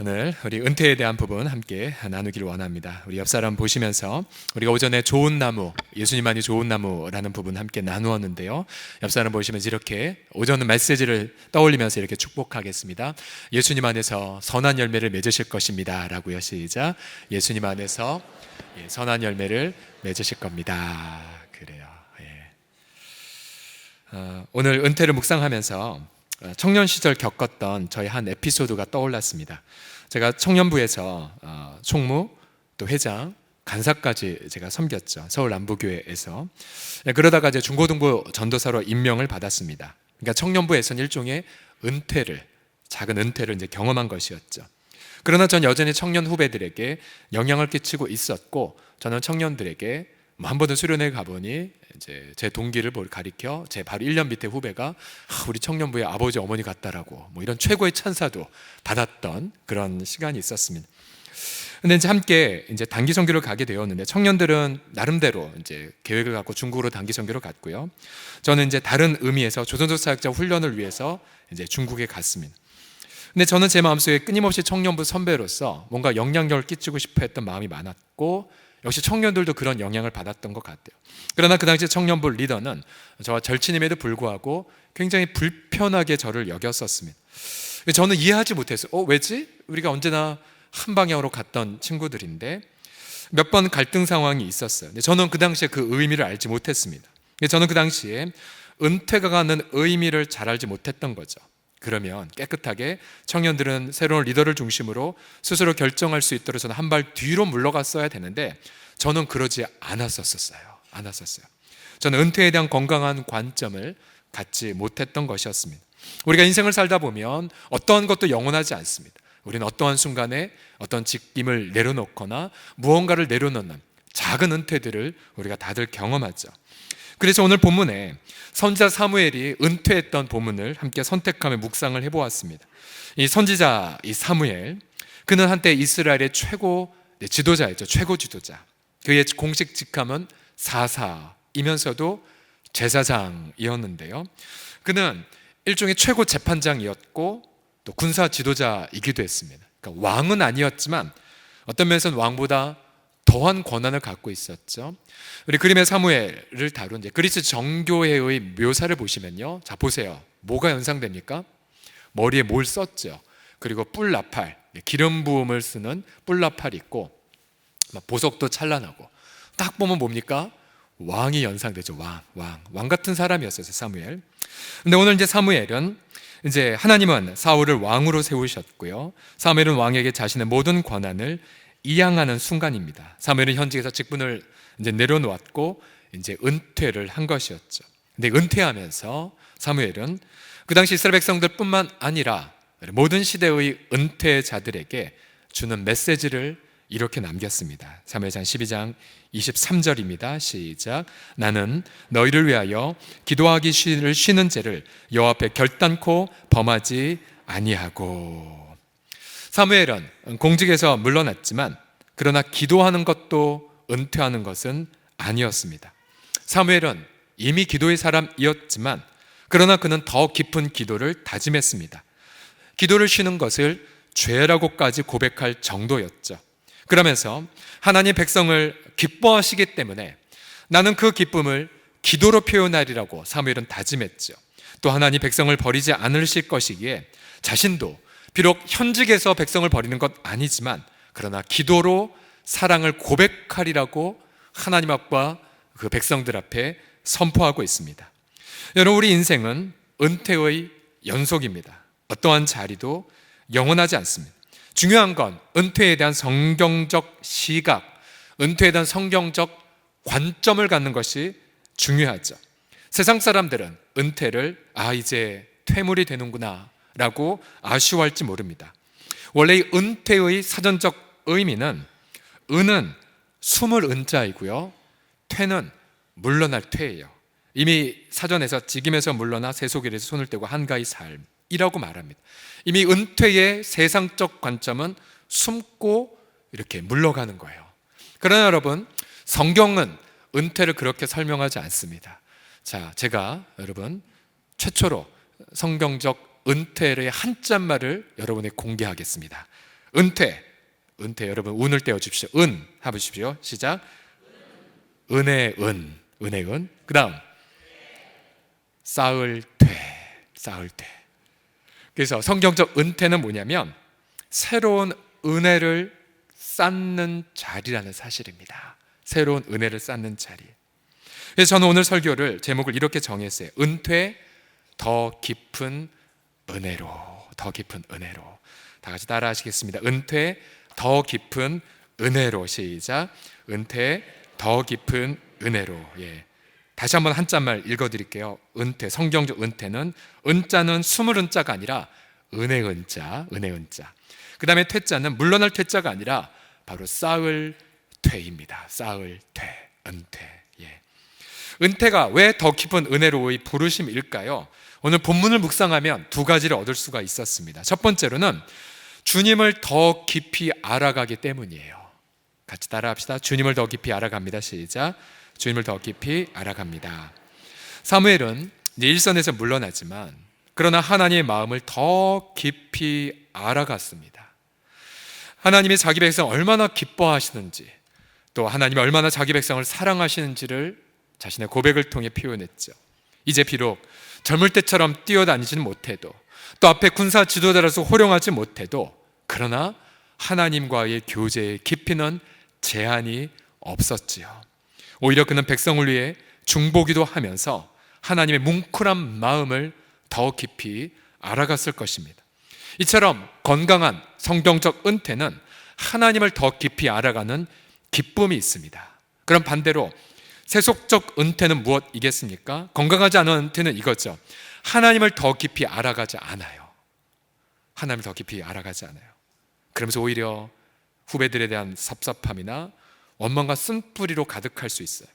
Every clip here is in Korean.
오늘 우리 은퇴에 대한 부분 함께 나누기를 원합니다. 우리 옆 사람 보시면서 우리가 오전에 좋은 나무, 예수님만이 좋은 나무라는 부분 함께 나누었는데요. 옆 사람 보시면서 이렇게 오전 메시지를 떠올리면서 이렇게 축복하겠습니다. 예수님 안에서 선한 열매를 맺으실 것입니다 라고요. 시작. 예수님 안에서 선한 열매를 맺으실 겁니다. 그래요. 오늘 은퇴를 묵상하면서 청년 시절 겪었던 저희 한 에피소드가 떠올랐습니다. 제가 청년부에서 총무, 또 회장, 간사까지 제가 섬겼죠. 서울 남부교회에서. 그러다가 이제 중고등부 전도사로 임명을 받았습니다. 그러니까 청년부에서는 일종의 작은 은퇴를 이제 경험한 것이었죠. 그러나 전 여전히 청년 후배들에게 영향을 끼치고 있었고, 저는 청년들에게 한 번은 수련회 가보니 이제 제 동기를 가리켜 제 바로 1년 밑에 후배가 우리 청년부의 아버지 어머니 같다라고 이런 최고의 찬사도 받았던 그런 시간이 있었습니다. 근데 이제 함께 이제 단기 선교를 가게 되었는데, 청년들은 나름대로 이제 계획을 갖고 중국으로 단기 선교를 갔고요. 저는 이제 다른 의미에서 조선족 사역자 훈련을 위해서 이제 중국에 갔습니다. 근데 저는 제 마음속에 끊임없이 청년부 선배로서 뭔가 영향력을 끼치고 싶어 했던 마음이 많았고, 역시 청년들도 그런 영향을 받았던 것 같아요. 그러나 그 당시 청년부 리더는 저와 절친임에도 불구하고 굉장히 불편하게 저를 여겼었습니다. 저는 이해하지 못했어요. 왜지? 우리가 언제나 한 방향으로 갔던 친구들인데. 몇 번 갈등 상황이 있었어요. 근데 저는 그 당시에 그 의미를 알지 못했습니다. 저는 그 당시에 은퇴가 가는 의미를 잘 알지 못했던 거죠. 그러면 깨끗하게 청년들은 새로운 리더를 중심으로 스스로 결정할 수 있도록 저는 한 발 뒤로 물러갔어야 되는데, 저는 그러지 않았었어요. 저는 은퇴에 대한 건강한 관점을 갖지 못했던 것이었습니다. 우리가 인생을 살다 보면 어떠한 것도 영원하지 않습니다. 우리는 어떠한 순간에 어떤 직임을 내려놓거나 무언가를 내려놓는 작은 은퇴들을 우리가 다들 경험하죠. 그래서 오늘 본문에 선지자 사무엘이 은퇴했던 본문을 함께 선택하며 묵상을 해보았습니다. 이 선지자 이 사무엘, 그는 한때 이스라엘의 최고 지도자였죠. 최고 지도자. 그의 공식 직함은 사사이면서도 제사장이었는데요. 그는 일종의 최고 재판장이었고 또 군사 지도자이기도 했습니다. 그러니까 왕은 아니었지만 어떤 면에서는 왕보다 더한 권한을 갖고 있었죠. 우리 그림의 사무엘을 다룬 이제 그리스 정교회의 묘사를 보시면요, 자 보세요. 뭐가 연상됩니까? 머리에 뭘 썼죠. 그리고 뿔나팔, 기름 부음을 쓰는 뿔나팔이 있고, 보석도 찬란하고, 딱 보면 뭡니까? 왕이 연상되죠. 왕 같은 사람이었어요, 사무엘. 근데 오늘 이제 사무엘은 이제 하나님은 사울을 왕으로 세우셨고요, 사무엘은 왕에게 자신의 모든 권한을 이양하는 순간입니다. 사무엘은 현직에서 직분을 이제 내려놓았고 이제 은퇴를 한 것이었죠. 근데 은퇴하면서 사무엘은 그 당시 이스라엘 백성들뿐만 아니라 모든 시대의 은퇴자들에게 주는 메시지를 이렇게 남겼습니다. 사무엘상 12장 23절입니다. 시작. 나는 너희를 위하여 기도하기 쉬는 죄를 여호와 앞에 결단코 범하지 아니하고. 사무엘은 공직에서 물러났지만 그러나 기도하는 것도 은퇴하는 것은 아니었습니다. 사무엘은 이미 기도의 사람이었지만 그러나 그는 더 깊은 기도를 다짐했습니다. 기도를 쉬는 것을 죄라고까지 고백할 정도였죠. 그러면서 하나님 백성을 기뻐하시기 때문에 나는 그 기쁨을 기도로 표현하리라고 사무엘은 다짐했죠. 또 하나님 백성을 버리지 않으실 것이기에 자신도 비록 현직에서 백성을 버리는 것 아니지만 그러나 기도로 사랑을 고백하리라고 하나님 앞과 그 백성들 앞에 선포하고 있습니다. 여러분, 우리 인생은 은퇴의 연속입니다. 어떠한 자리도 영원하지 않습니다. 중요한 건 은퇴에 대한 성경적 시각, 은퇴에 대한 성경적 관점을 갖는 것이 중요하죠. 세상 사람들은 은퇴를 이제 퇴물이 되는구나 라고 아쉬워할지 모릅니다. 원래 이 은퇴의 사전적 의미는 은은 숨을 은자이고요, 퇴는 물러날 퇴예요. 이미 사전에서 직임에서 물러나 세속일에서 손을 떼고 한가히 삶이라고 말합니다. 이미 은퇴의 세상적 관점은 숨고 이렇게 물러가는 거예요. 그러나 여러분, 성경은 은퇴를 그렇게 설명하지 않습니다. 자, 제가 여러분 최초로 성경적 은퇴의 한자말을 여러분에게 공개하겠습니다. 은퇴. 은퇴 여러분 운을 떼어 주십시오. 은 해보십시오. 시작. 은혜의 은. 은혜의 은. 그 다음 쌓을 되. 쌓을 되. 그래서 성경적 은퇴는 뭐냐면 새로운 은혜를 쌓는 자리라는 사실입니다. 새로운 은혜를 쌓는 자리. 그래서 저는 오늘 설교를 제목을 이렇게 정했어요. 은퇴 더 깊은 은혜로. 더 깊은 은혜로. 다 같이 따라 하시겠습니다. 은퇴 더 깊은 은혜로. 시작. 은퇴 더 깊은 은혜로. 예. 다시 한번 한 자말 읽어드릴게요. 은퇴, 성경적 은퇴는 은자는 숨을 은자가 아니라 은혜 은자, 은혜 은자. 그 다음에 퇴자는 물러날 퇴자가 아니라 바로 쌓을 퇴입니다. 쌓을 퇴, 은퇴. 예. 은퇴가 왜 더 깊은 은혜로의 부르심일까요? 오늘 본문을 묵상하면 두 가지를 얻을 수가 있었습니다. 첫 번째로는 주님을 더 깊이 알아가기 때문이에요. 같이 따라합시다. 주님을 더 깊이 알아갑니다. 시작. 주님을 더 깊이 알아갑니다. 사무엘은 이제 일선에서 물러나지만 그러나 하나님의 마음을 더 깊이 알아갔습니다. 하나님이 자기 백성 얼마나 기뻐하시는지, 또 하나님이 얼마나 자기 백성을 사랑하시는지를 자신의 고백을 통해 표현했죠. 이제 비록 젊을 때처럼 뛰어다니지는 못해도, 또 앞에 군사 지도자로서 호령하지 못해도, 그러나 하나님과의 교제의 깊이는 제한이 없었지요. 오히려 그는 백성을 위해 중보기도 하면서 하나님의 뭉클한 마음을 더 깊이 알아갔을 것입니다. 이처럼 건강한 성경적 은퇴는 하나님을 더 깊이 알아가는 기쁨이 있습니다. 그럼 반대로 세속적 은퇴는 무엇이겠습니까? 건강하지 않은 은퇴는 이거죠. 하나님을 더 깊이 알아가지 않아요. 하나님을 더 깊이 알아가지 않아요. 그러면서 오히려 후배들에 대한 섭섭함이나 원망과 쓴뿌리로 가득할 수 있어요.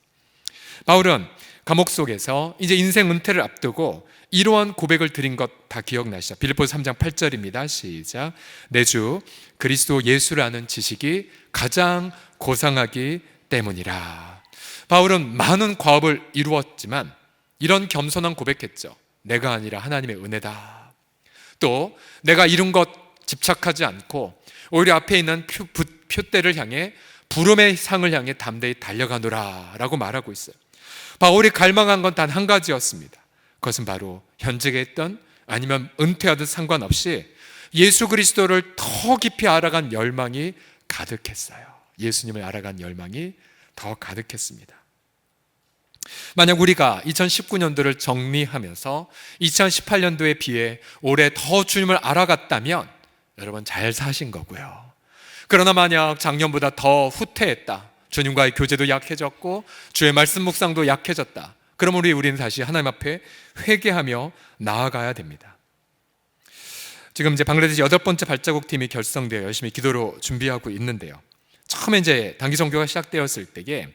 바울은 감옥 속에서 이제 인생 은퇴를 앞두고 이러한 고백을 드린 것 다 기억나시죠? 빌립보서 3장 8절입니다. 시작. 내 주 그리스도 예수를 아는 지식이 가장 고상하기 때문이라. 바울은 많은 과업을 이루었지만 이런 겸손한 고백했죠. 내가 아니라 하나님의 은혜다. 또 내가 이룬 것 집착하지 않고 오히려 앞에 있는 표대를 향해 부름의 상을 향해 담대히 달려가노라 라고 말하고 있어요. 바울이 갈망한 건 단 한 가지였습니다. 그것은 바로 현직에 있던 아니면 은퇴하듯 상관없이 예수 그리스도를 더 깊이 알아간 열망이 가득했어요. 예수님을 알아간 열망이 더 가득했습니다. 만약 우리가 2019년도를 정리하면서 2018년도에 비해 올해 더 주님을 알아갔다면 여러분 잘 사신 거고요. 그러나 만약 작년보다 더 후퇴했다, 주님과의 교제도 약해졌고 주의 말씀 묵상도 약해졌다, 그럼 우리는 다시 하나님 앞에 회개하며 나아가야 됩니다. 지금 이제 방글라데시 8번째 발자국 팀이 결성되어 열심히 기도로 준비하고 있는데요. 처음에 이제 단기 선교가 시작되었을 때에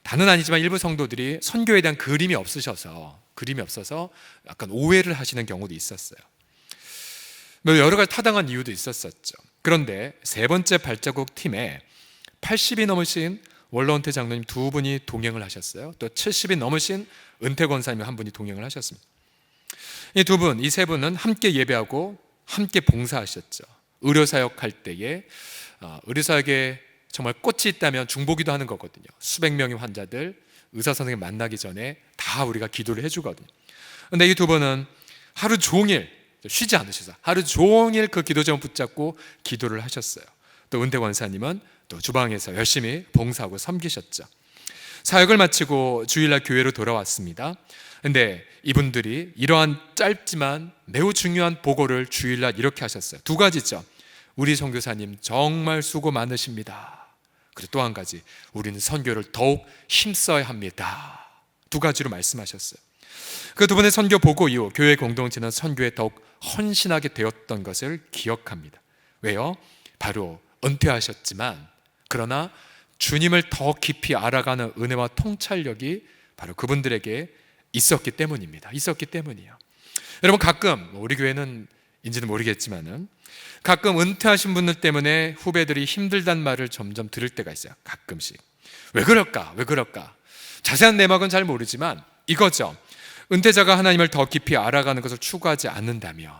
다는 아니지만 일부 성도들이 선교에 대한 그림이 없어서 약간 오해를 하시는 경우도 있었어요. 여러 가지 타당한 이유도 있었었죠. 그런데 세 번째 발자국 팀에 80이 넘으신 원로 은퇴 장로님 두 분이 동행을 하셨어요. 또 70이 넘으신 은퇴 권사님 한 분이 동행을 하셨습니다. 이 두 분, 이 세 분은 함께 예배하고 함께 봉사하셨죠. 의료사역 할 때에 의료사역에 정말 꽃이 있다면 중보기도 하는 거거든요. 수백 명의 환자들 의사 선생님 만나기 전에 다 우리가 기도를 해주거든요. 그런데 이 두 분은 하루 종일 쉬지 않으셔서 하루 종일 그 기도 제목 붙잡고 기도를 하셨어요. 또 은퇴 권사님은 또 주방에서 열심히 봉사하고 섬기셨죠. 사역을 마치고 주일날 교회로 돌아왔습니다. 근데 이분들이 이러한 짧지만 매우 중요한 보고를 주일날 이렇게 하셨어요. 두 가지죠. 우리 선교사님 정말 수고 많으십니다. 그리고 또 한 가지, 우리는 선교를 더욱 힘써야 합니다. 두 가지로 말씀하셨어요. 그 두 분의 선교 보고 이후 교회 공동체는 선교에 더욱 헌신하게 되었던 것을 기억합니다. 왜요? 바로 은퇴하셨지만 그러나 주님을 더 깊이 알아가는 은혜와 통찰력이 바로 그분들에게 있었기 때문입니다. 있었기 때문이에요. 여러분 가끔 우리 교회는 인지는 모르겠지만은 가끔 은퇴하신 분들 때문에 후배들이 힘들단 말을 점점 들을 때가 있어요. 가끔씩. 왜 그럴까? 자세한 내막은 잘 모르지만 이거죠. 은퇴자가 하나님을 더 깊이 알아가는 것을 추구하지 않는다면,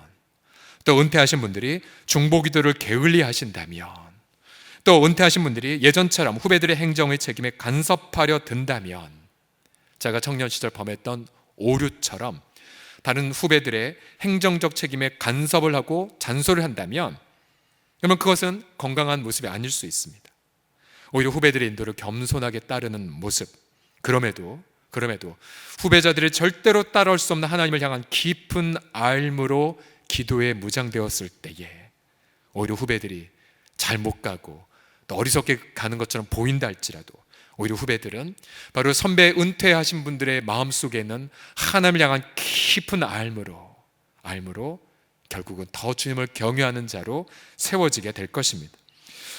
또 은퇴하신 분들이 중보기도를 게을리 하신다면, 또 은퇴하신 분들이 예전처럼 후배들의 행정의 책임에 간섭하려 든다면, 제가 청년 시절 범했던 오류처럼 다른 후배들의 행정적 책임에 간섭을 하고 잔소리를 한다면, 그러면 그것은 건강한 모습이 아닐 수 있습니다. 오히려 후배들의 인도를 겸손하게 따르는 모습, 그럼에도 후배자들이 절대로 따라올 수 없는 하나님을 향한 깊은 알므로 기도에 무장되었을 때에 오히려 후배들이 잘 못 가고 또 어리석게 가는 것처럼 보인다 할지라도, 오히려 후배들은 바로 선배 은퇴하신 분들의 마음속에는 하나님을 향한 깊은 알므로 결국은 더 주님을 경외하는 자로 세워지게 될 것입니다.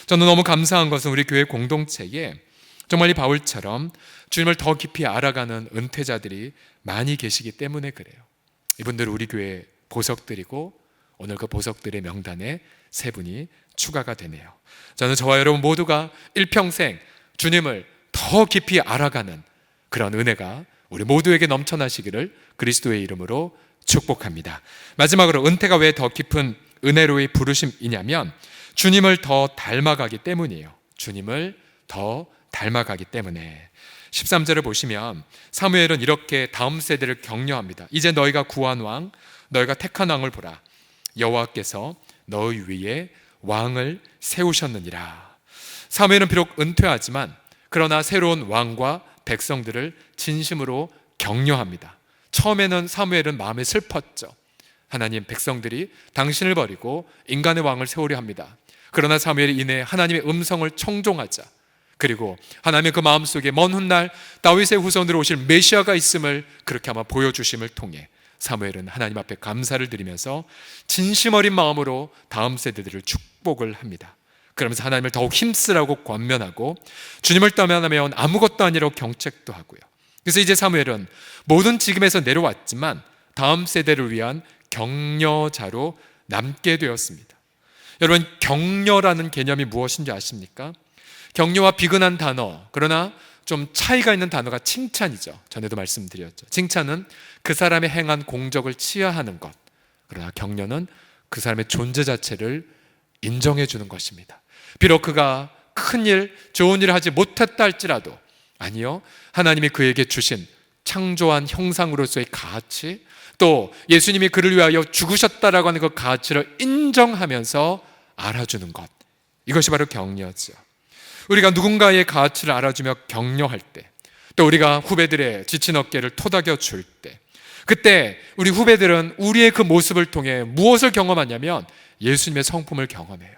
저는 너무 감사한 것은 우리 교회 공동체에 정말 이 바울처럼 주님을 더 깊이 알아가는 은퇴자들이 많이 계시기 때문에 그래요. 이분들은 우리 교회 보석들이고 오늘 그 보석들의 명단에 세 분이 추가가 되네요. 저는 저와 여러분 모두가 일평생 주님을 더 깊이 알아가는 그런 은혜가 우리 모두에게 넘쳐나시기를 그리스도의 이름으로 축복합니다. 마지막으로 은퇴가 왜 더 깊은 은혜로의 부르심이냐면 주님을 더 닮아가기 때문이에요. 주님을 더 닮아가기 때문에 13절을 보시면 사무엘은 이렇게 다음 세대를 격려합니다. 이제 너희가 구한 왕, 너희가 택한 왕을 보라. 여호와께서 너희 위에 왕을 세우셨느니라. 사무엘은 비록 은퇴하지만 그러나 새로운 왕과 백성들을 진심으로 격려합니다. 처음에는 사무엘은 마음이 슬펐죠. 하나님, 백성들이 당신을 버리고 인간의 왕을 세우려 합니다. 그러나 사무엘이 이내 하나님의 음성을 청종하자, 그리고 하나님의 그 마음속에 먼 훗날 다윗의 후손으로 오실 메시아가 있음을 그렇게 아마 보여주심을 통해 사무엘은 하나님 앞에 감사를 드리면서 진심 어린 마음으로 다음 세대들을 축복을 합니다. 그러면서 하나님을 더욱 힘쓰라고 권면하고 주님을 떠나면 아무것도 아니라고 경책도 하고요. 그래서 이제 사무엘은 모든 직임에서 내려왔지만 다음 세대를 위한 격려자로 남게 되었습니다. 여러분, 격려라는 개념이 무엇인지 아십니까? 격려와 비근한 단어, 그러나 좀 차이가 있는 단어가 칭찬이죠. 전에도 말씀드렸죠. 칭찬은 그 사람의 행한 공적을 치하하는 것, 그러나 격려는 그 사람의 존재 자체를 인정해 주는 것입니다. 비록 그가 큰일, 좋은 일을 하지 못했다 할지라도, 아니요, 하나님이 그에게 주신 창조한 형상으로서의 가치, 또 예수님이 그를 위하여 죽으셨다라고 하는 그 가치를 인정하면서 알아주는 것, 이것이 바로 격려죠. 우리가 누군가의 가치를 알아주며 격려할 때, 또 우리가 후배들의 지친 어깨를 토닥여 줄 때, 그때 우리 후배들은 우리의 그 모습을 통해 무엇을 경험하냐면 예수님의 성품을 경험해요.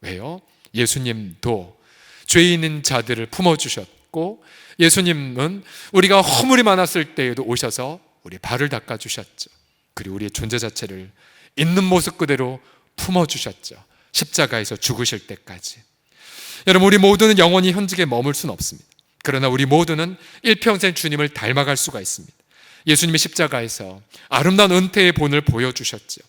왜요? 예수님도 죄 있는 자들을 품어주셨고, 예수님은 우리가 허물이 많았을 때에도 오셔서 우리 발을 닦아주셨죠. 그리고 우리의 존재 자체를 있는 모습 그대로 품어주셨죠. 십자가에서 죽으실 때까지. 여러분, 우리 모두는 영원히 현직에 머물 수는 없습니다. 그러나 우리 모두는 일평생 주님을 닮아갈 수가 있습니다. 예수님이 십자가에서 아름다운 은퇴의 본을 보여주셨죠.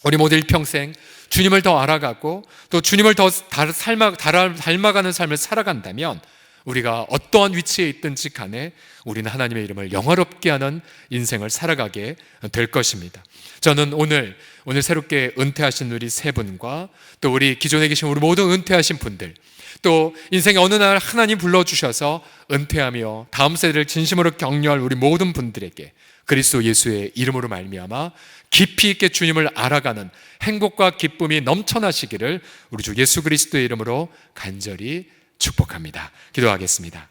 우리 모두 일평생 주님을 더 알아가고 또 주님을 더 닮아가는 삶을 살아간다면 우리가 어떠한 위치에 있든지 간에 우리는 하나님의 이름을 영화롭게 하는 인생을 살아가게 될 것입니다. 저는 오늘 새롭게 은퇴하신 우리 세 분과 또 우리 기존에 계신 우리 모든 은퇴하신 분들, 또 인생의 어느 날 하나님 불러주셔서 은퇴하며 다음 세대를 진심으로 격려할 우리 모든 분들에게 그리스도 예수의 이름으로 말미암아 깊이 있게 주님을 알아가는 행복과 기쁨이 넘쳐나시기를 우리 주 예수 그리스도의 이름으로 간절히 축복합니다. 기도하겠습니다.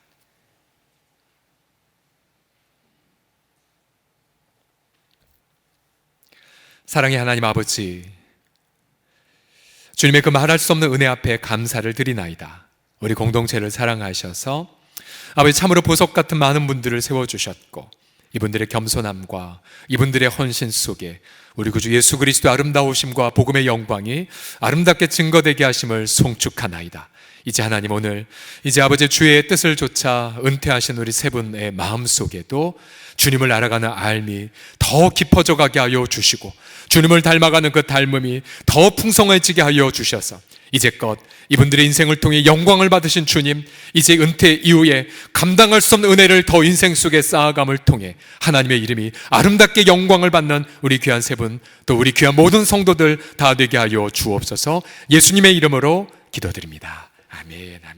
사랑의 하나님 아버지, 주님의 그 말할 수 없는 은혜 앞에 감사를 드리나이다. 우리 공동체를 사랑하셔서 아버지 참으로 보석 같은 많은 분들을 세워주셨고, 이분들의 겸손함과 이분들의 헌신 속에 우리 구주 예수 그리스도 아름다우심과 복음의 영광이 아름답게 증거되게 하심을 송축하나이다. 이제 하나님, 오늘 이제 아버지 주의 뜻을 좇아 은퇴하신 우리 세 분의 마음 속에도 주님을 알아가는 알미 더 깊어져 가게 하여 주시고, 주님을 닮아가는 그 닮음이 더 풍성해지게 하여 주셔서 이제껏 이분들의 인생을 통해 영광을 받으신 주님, 이제 은퇴 이후에 감당할 수 없는 은혜를 더 인생 속에 쌓아감을 통해 하나님의 이름이 아름답게 영광을 받는 우리 귀한 세 분, 또 우리 귀한 모든 성도들 다 되게 하여 주옵소서. 예수님의 이름으로 기도드립니다. 아멘. 아멘.